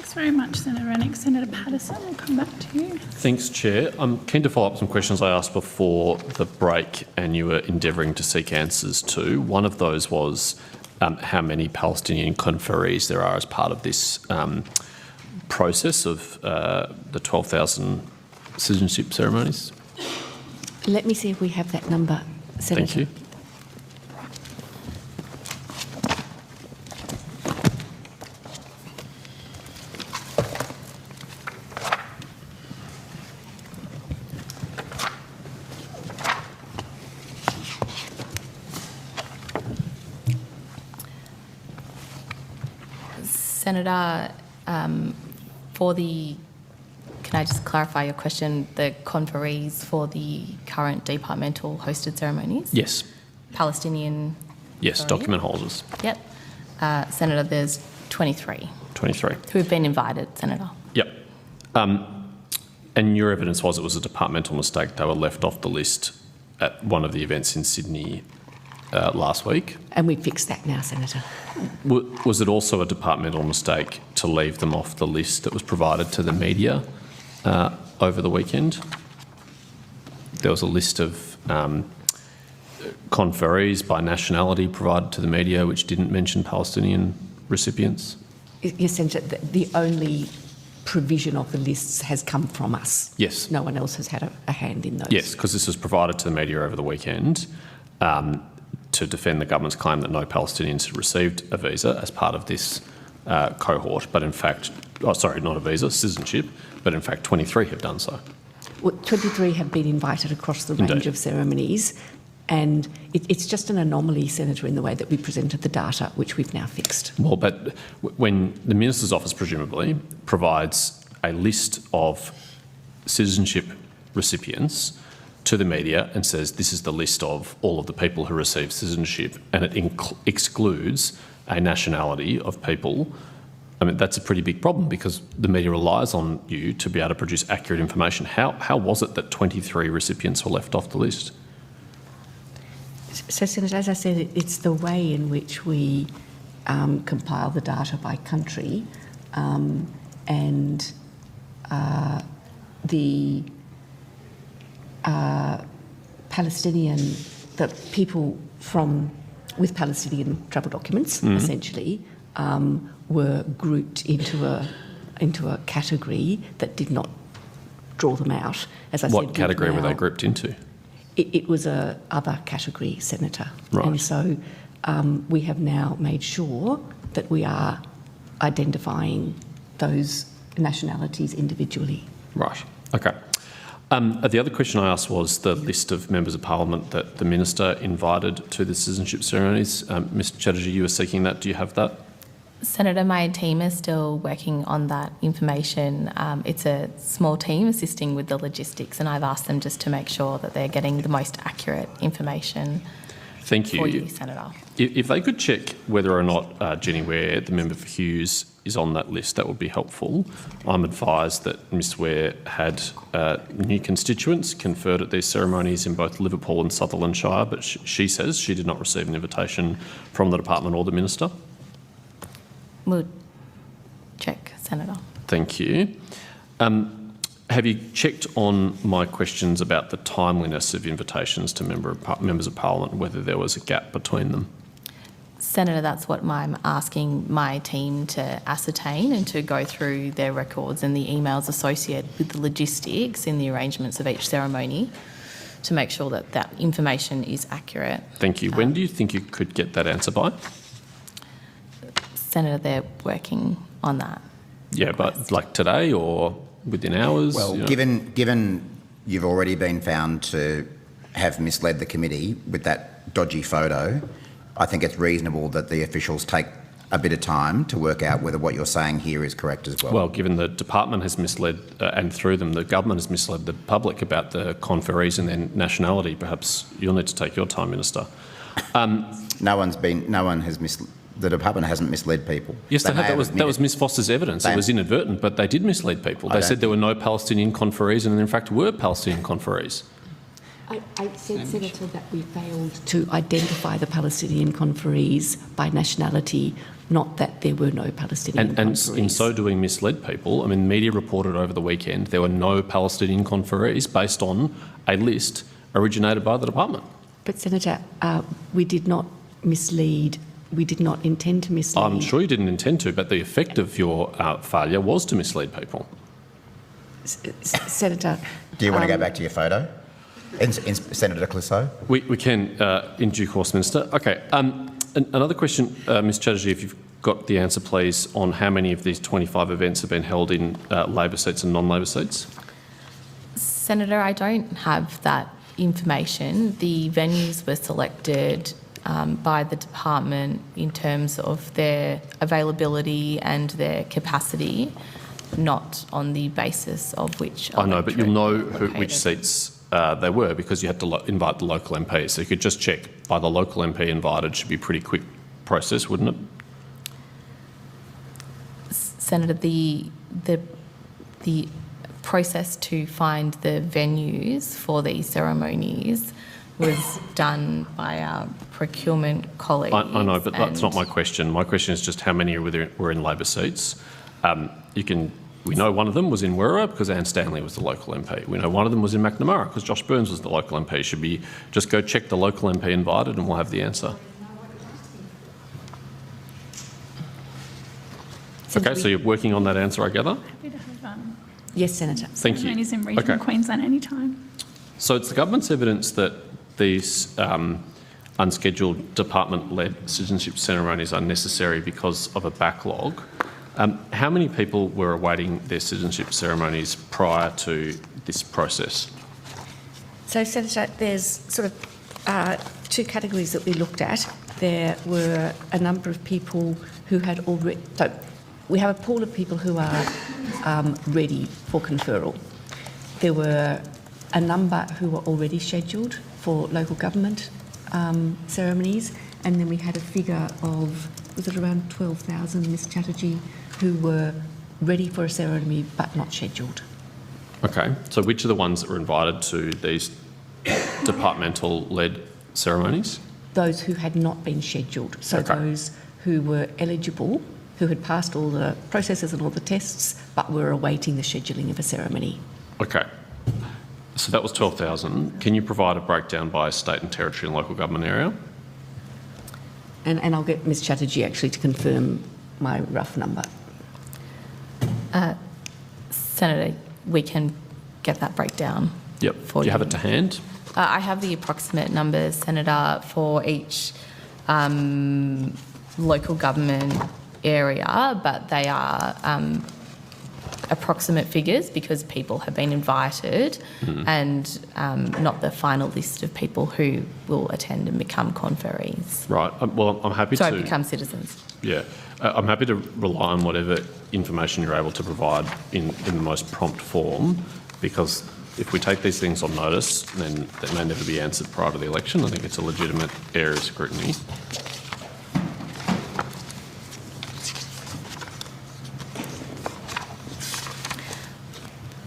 Thanks very much, Senator Rennick. Senator Patterson, we'll come back to you. Thanks, Chair. I'm keen to follow up some questions I asked before the break and you were endeavouring to seek answers to. One of those was how many Palestinian conferees there are as part of this process of the 12,000 citizenship ceremonies. Let me see if we have that number, Senator. Thank you. Senator, can I just clarify your question, the conferees for the current departmental hosted ceremonies? Yes. Palestinian? Yes, sorry? document holders. Yep. Senator, there's 23. 23. Who've been invited, Senator. Yep. And your evidence was it was a departmental mistake. They were left off the list at one of the events in Sydney last week. And we fixed that now, Senator. Was it also a departmental mistake to leave them off the list that was provided to the media over the weekend? There was a list of conferees by nationality provided to the media which didn't mention Palestinian recipients. Yes, Senator, the only provision of the lists has come from us. Yes. No one else has had a hand in those. Yes, because this was provided to the media over the weekend to defend the government's claim that no Palestinians had received a visa as part of this cohort, but in fact, not a visa, citizenship, but in fact 23 have done so. Well, 23 have been invited across the range of ceremonies, and it's just an anomaly, Senator, in the way that we presented the data, which we've now fixed. Well, but when the Minister's office presumably provides a list of citizenship recipients to the media and says this is the list of all of the people who receive citizenship, and it excludes a nationality of people, I mean, that's a pretty big problem because the media relies on you to be able to produce accurate information. How was it that 23 recipients were left off the list? So, Senator, as I said, it's the way in which we compile the data by country, and the people with Palestinian travel documents, essentially, were grouped into a category that did not draw them out. As I said, what category were they grouped into? It was a other category, Senator. Right. And so we have now made sure that we are identifying those nationalities individually. Right. Okay. The other question I asked was the list of members of parliament that the minister invited to the citizenship ceremonies. Mr Chatterjee, you were seeking that. Do you have that? Senator, my team is still working on that information. It's a small team assisting with the logistics, and I've asked them just to make sure that they're getting the most accurate information. Thank you. For you, Senator. If they could check whether or not Jenny Ware, the member for Hughes, is on that list, that would be helpful. I'm advised that Ms Ware had new constituents conferred at these ceremonies in both Liverpool and Sutherland Shire, but she says she did not receive an invitation from the department or the minister. We'll check, Senator. Thank you. Have you checked on my questions about the timeliness of invitations to members of parliament, whether there was a gap between them? Senator, that's what I'm asking my team to ascertain and to go through their records and the emails associated with the logistics in the arrangements of each ceremony to make sure that that information is accurate. Thank you. When do you think you could get that answer by? Senator, they're working on that. Yeah, request. but like today or within hours? Well, given you've already been found to have misled the committee with that dodgy photo, I think it's reasonable that the officials take a bit of time to work out whether what you're saying here is correct as well. Well, given the department has misled, and through them the government has misled the public about the conferees and their nationality, perhaps you'll need to take your time, Minister. The department hasn't misled people. Yes, they have. That was Ms Foster's evidence. It was inadvertent, but they did mislead people. They said there were no Palestinian conferees, and there in fact were Palestinian conferees. I said, Senator, that we failed to identify the Palestinian conferees by nationality, not that there were no Palestinian And conferees. in so doing, misled people. I mean, media reported over the weekend there were no Palestinian conferees based on a list originated by the department. But Senator, we did not mislead. We did not intend to mislead. I'm sure you didn't intend to, but the effect of your failure was to mislead people. Senator. Do you want to go back to your photo? Senator Clouseau? We can, in due course, Minister. Okay. Another question, Ms Chatterjee, if you've got the answer, please, on how many of these 25 events have been held in Labor seats and non-Labor seats? Senator, I don't have that information. The venues were selected by the department in terms of their availability and their capacity, not on the basis of which. I know, but you'll know which located. seats they were because you had to invite the local MP. So you could just check by the local MP invited. Should be a pretty quick process, wouldn't it? Senator, the process to find the venues for these ceremonies was done by our procurement colleagues. I know, but that's not my question. My question is just how many were in Labor seats. We know one of them was in Werra because Anne Stanley was the local MP. We know one of them was in McNamara because Josh Burns was the local MP. Should be just go check the local MP invited and we'll have the answer. Okay, so you're working on that answer, I gather? Happy to have Yes, Senator. Thank you. ceremonies in regional Okay. Queensland anytime. So it's the government's evidence that these unscheduled department-led citizenship ceremonies are necessary because of a backlog. How many people were awaiting their citizenship ceremonies prior to this process? So, Senator, there's sort of two categories that we looked at. There were a number of people who had already... So we have a pool of people who are ready for conferral. There were a number who were already scheduled for local government ceremonies, and then we had a figure of, was it around 12,000, Ms Chatterjee, who were ready for a ceremony but not scheduled. Okay, so which are the ones that were invited to these departmental-led ceremonies? Those who had not been scheduled, so Okay. those who were eligible, who had passed all the processes and all the tests but were awaiting the scheduling of a ceremony. Okay, so that was 12,000. Can you provide a breakdown by state and territory and local government area? And I'll get Ms Chatterjee actually to confirm my rough number. Senator, we can get that breakdown. Yep. For Do you have you. it to hand? I have the approximate numbers, Senator, for each local government area, but they are approximate figures because people have been invited and not the final list of people who will attend and become conferees. Right. Well, I'm happy Sorry, to... become citizens. Yeah. I'm happy to rely on whatever information you're able to provide in the most prompt form, because if we take these things on notice, then they may never be answered prior to the election. I think it's a legitimate area of scrutiny.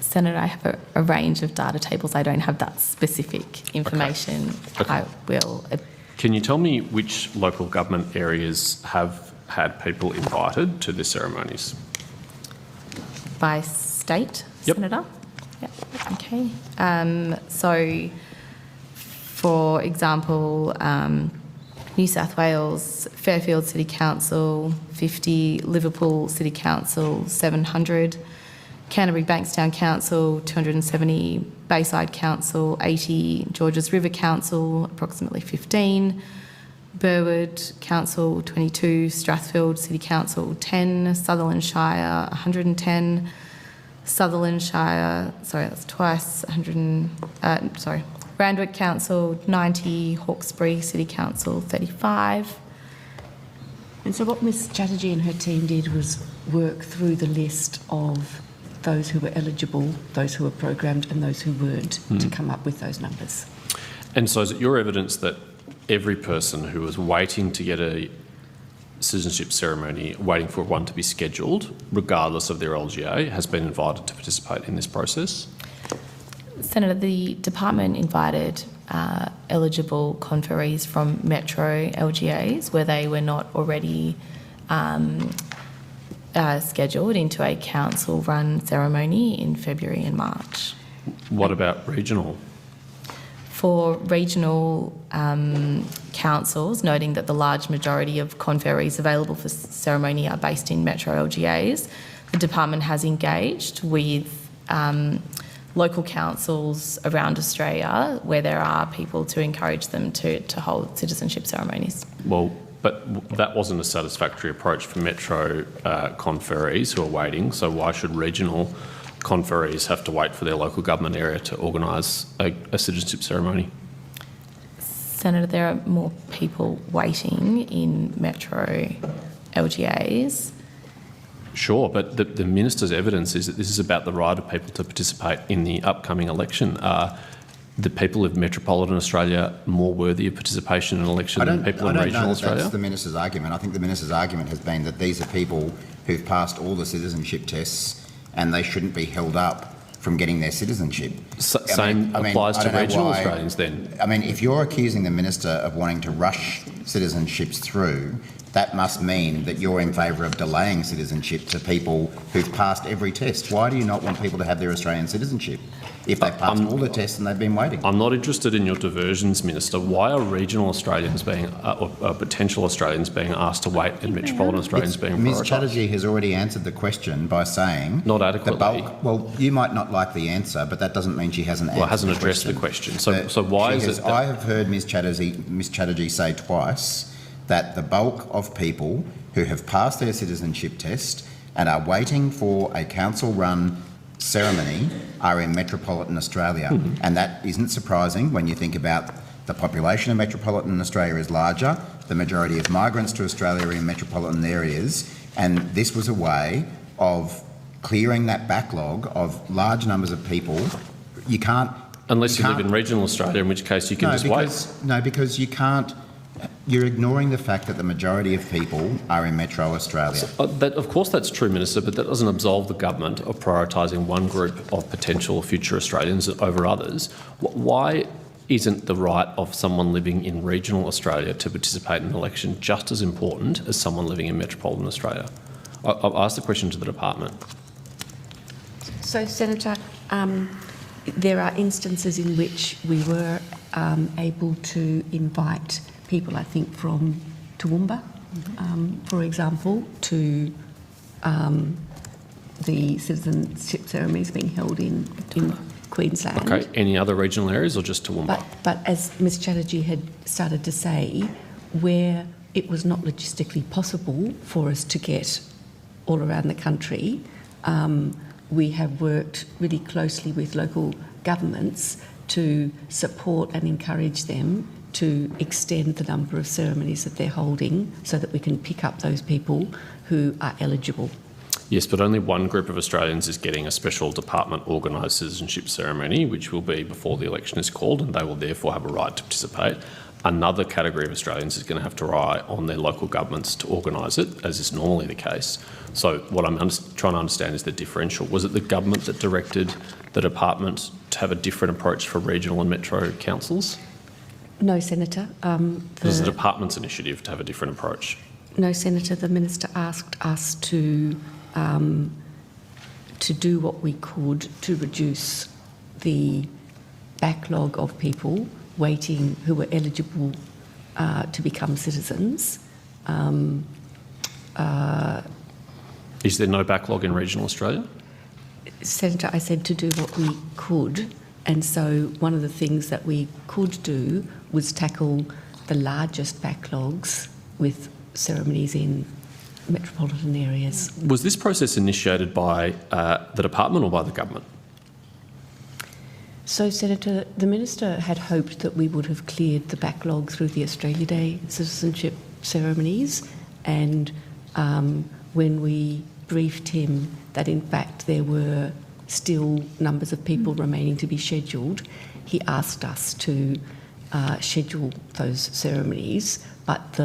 Senator, I have a range of data tables. I don't have that specific information. Okay. I will. Can you tell me which local government areas have had people invited to the ceremonies? By state, Yep. Senator? Yep. Okay. So, for example, New South Wales, Fairfield City Council, 50, Liverpool City Council, 700, Canterbury Bankstown Council, 270, Bayside Council, 80, Georges River Council, approximately 15, Burwood Council, 22, Strathfield City Council, 10, Sutherland Shire, 110, Sutherland Shire, sorry, that's twice, Randwick Council, 90, Hawkesbury City Council, 35. And so what Ms Chatterjee and her team did was work through the list of those who were eligible, those who were programmed and those who weren't, to come up with those numbers. And so is it your evidence that every person who was waiting to get a citizenship ceremony, waiting for one to be scheduled, regardless of their LGA, has been invited to participate in this process? Senator, the department invited eligible conferees from metro LGAs where they were not already scheduled into a council-run ceremony in February and March. What about regional? For regional councils, noting that the large majority of conferees available for ceremony are based in metro LGAs, the department has engaged with local councils around Australia where there are people to encourage them to hold citizenship ceremonies. Well, but that wasn't a satisfactory approach for metro conferees who are waiting, so why should regional conferees have to wait for their local government area to organise a citizenship ceremony? Senator, there are more people waiting in metro LGAs. Sure, but the minister's evidence is that this is about the right of people to participate in the upcoming election. Are the people of metropolitan Australia more worthy of participation in an election than people in regional Australia? That's the minister's argument. I think the minister's argument has been that these are people who've passed all the citizenship tests and they shouldn't be held up from getting their citizenship. Same applies to regional Australians then? I mean, if you're accusing the minister of wanting to rush citizenships through, that must mean that you're in favour of delaying citizenship to people who've passed every test. Why do you not want people to have their Australian citizenship if they've passed all the tests and they've been waiting? I'm not interested in your diversions, Minister. Why are regional Australians being, or potential Australians being asked to wait and metropolitan Australians being prioritised? Ms Chatterjee has already answered the question by saying... Not adequately. The bulk, well, you might not like the answer, but that doesn't mean she hasn't answered hasn't addressed the question. So why is it... I have heard Ms Chatterjee say twice that the bulk of people who have passed their citizenship test and are waiting for a council-run ceremony are in metropolitan Australia. And that isn't surprising when you think about the population of metropolitan Australia is larger, the majority of migrants to Australia are in metropolitan areas, and this was a way of clearing that backlog of large numbers of people. You can't... Unless you live in regional Australia, in which case you can wait. No, because you can't... You're ignoring the fact that the majority of people are in metro Australia. Of course that's true, Minister, but that doesn't absolve the government of prioritising one group of potential future Australians over others. Why isn't the right of someone living in regional Australia to participate in an election just as important as someone living in metropolitan Australia? I'll ask the question to the department. So, Senator, there are instances in which we were able to invite people, I think, from Toowoomba, for example, to the citizenship ceremonies being held in Queensland. Okay, any other regional areas or just Toowoomba? But as Ms Chatterjee had started to say, where it was not logistically possible for us to get all around the country, we have worked really closely with local governments to support and encourage them to extend the number of ceremonies that they're holding so that we can pick up those people who are eligible. Yes, but only one group of Australians is getting a special department organised citizenship ceremony, which will be before the election is called, and they will therefore have a right to participate. Another category of Australians is going to have to rely on their local governments to organise it, as is normally the case. So what I'm trying to understand is the differential. Was it the government that directed the department to have a different approach for regional and metro councils? No, Senator. It was the department's initiative to have a different approach? No, Senator. The Minister asked us to do what we could to reduce the backlog of people waiting who were eligible to become citizens. Is there no backlog in regional Australia? Senator, I said to do what we could, and so one of the things that we could do was tackle the largest backlogs with ceremonies in metropolitan areas. Was this process initiated by the department or by the government? So, Senator, the Minister had hoped that we would have cleared the backlog through the Australia Day citizenship ceremonies, and when we briefed him that in fact there were still numbers of people remaining to be scheduled, he asked us to schedule those ceremonies, but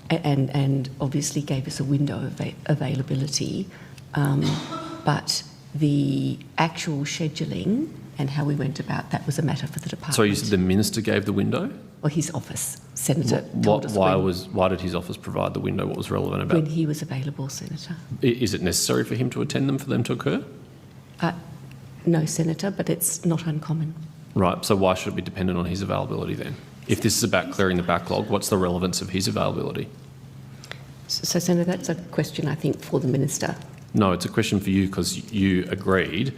and obviously gave us a window of availability, but the actual scheduling and how we went about that was a matter for the department. So you said the minister gave the window? Well, his office, Senator, told us Why did his office provide the window? What was relevant about when it? he was available, Senator. Is it necessary for him to attend them for them to occur? No, Senator, but it's not uncommon. Right, so why should it be dependent on his availability then? If this is about clearing the backlog, what's the relevance of his availability? So, Senator, that's a question, I think, for the Minister. No, it's a question for you because you agreed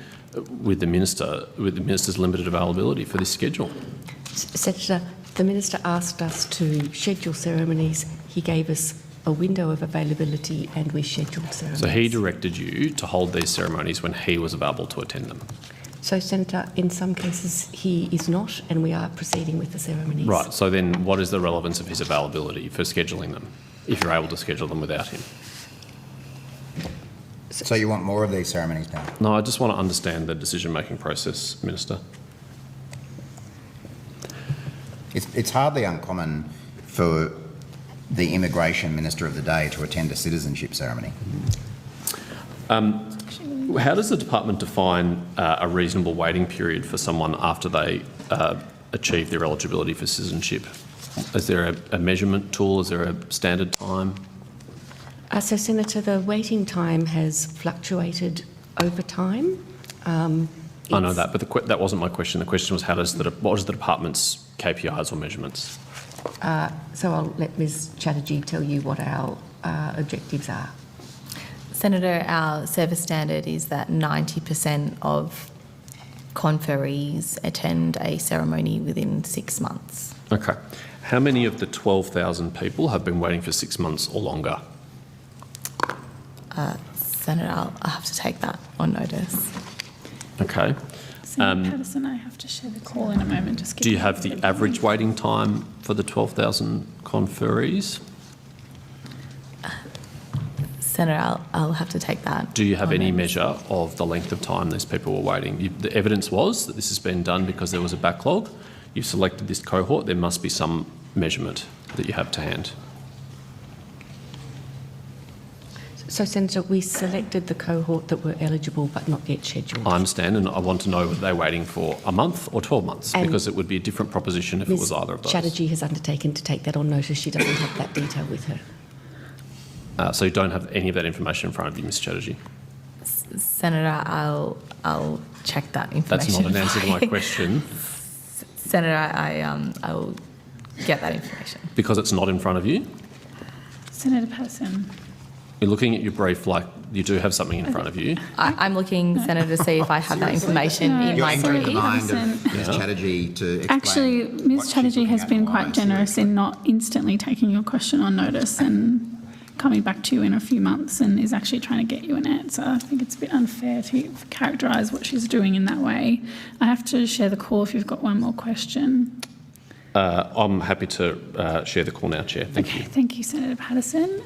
with the minister's limited availability for this schedule. Senator, the Minister asked us to schedule ceremonies. He gave us a window of availability and we scheduled ceremonies. So he directed you to hold these ceremonies when he was available to attend them. So, Senator, in some cases he is not, and we are proceeding with the ceremonies. Right, so then what is the relevance of his availability for scheduling them, if you're able to schedule them without him? So you want more of these ceremonies now? No, I just want to understand the decision-making process, Minister. It's hardly uncommon for the Immigration Minister of the day to attend a citizenship ceremony. How does the department define a reasonable waiting period for someone after they achieve their eligibility for citizenship? Is there a measurement tool? Is there a standard time? So, Senator, the waiting time has fluctuated over time. I know that, but that wasn't my question. The question was, what is the department's KPIs or measurements? So I'll let Ms Chatterjee tell you what our objectives are. Senator, our service standard is that 90% of conferees attend a ceremony within 6 months. Okay. How many of the 12,000 people have been waiting for 6 months or longer? Senator, I'll have to take that on notice. Okay. Senator Patterson, I have to share the call in a moment. Just Do you have the average waiting time for the 12,000 conferees? Senator, I'll have to take that. Do you have on any notice. measure of the length of time these people were waiting? The evidence was that this has been done because there was a backlog. You've selected this cohort. There must be some measurement that you have to hand. So, Senator, we selected the cohort that were eligible but not yet scheduled. I understand, and I want to know whether they're waiting for a month or 12 months, And because it would be a different proposition if it was either of those. Chatterjee has undertaken to take that on notice. She doesn't have that detail with her. So you don't have any of that information in front of you, Ms Chatterjee? Senator, I'll check that information. That's not an answer to my for you. question. Senator, I will get that information. Because it's not in front of you? Senator Patterson. You're looking at your brief like you do have something in front of you. I'm looking, Senator, to see if I have that information in You're my entering the brief. mind of Patterson. Ms Chatterjee to explain. Actually, what Ms she's Chatterjee looking has at been and why quite it's so generous in not instantly taking your question on notice and coming back to you in a few months and is actually trying to get you an answer. I think it's a bit unfair to characterise what she's doing in that way. I have to share the call if you've got one more question. I'm happy to share the call now, Chair. Thank you. Thank you, Senator Patterson.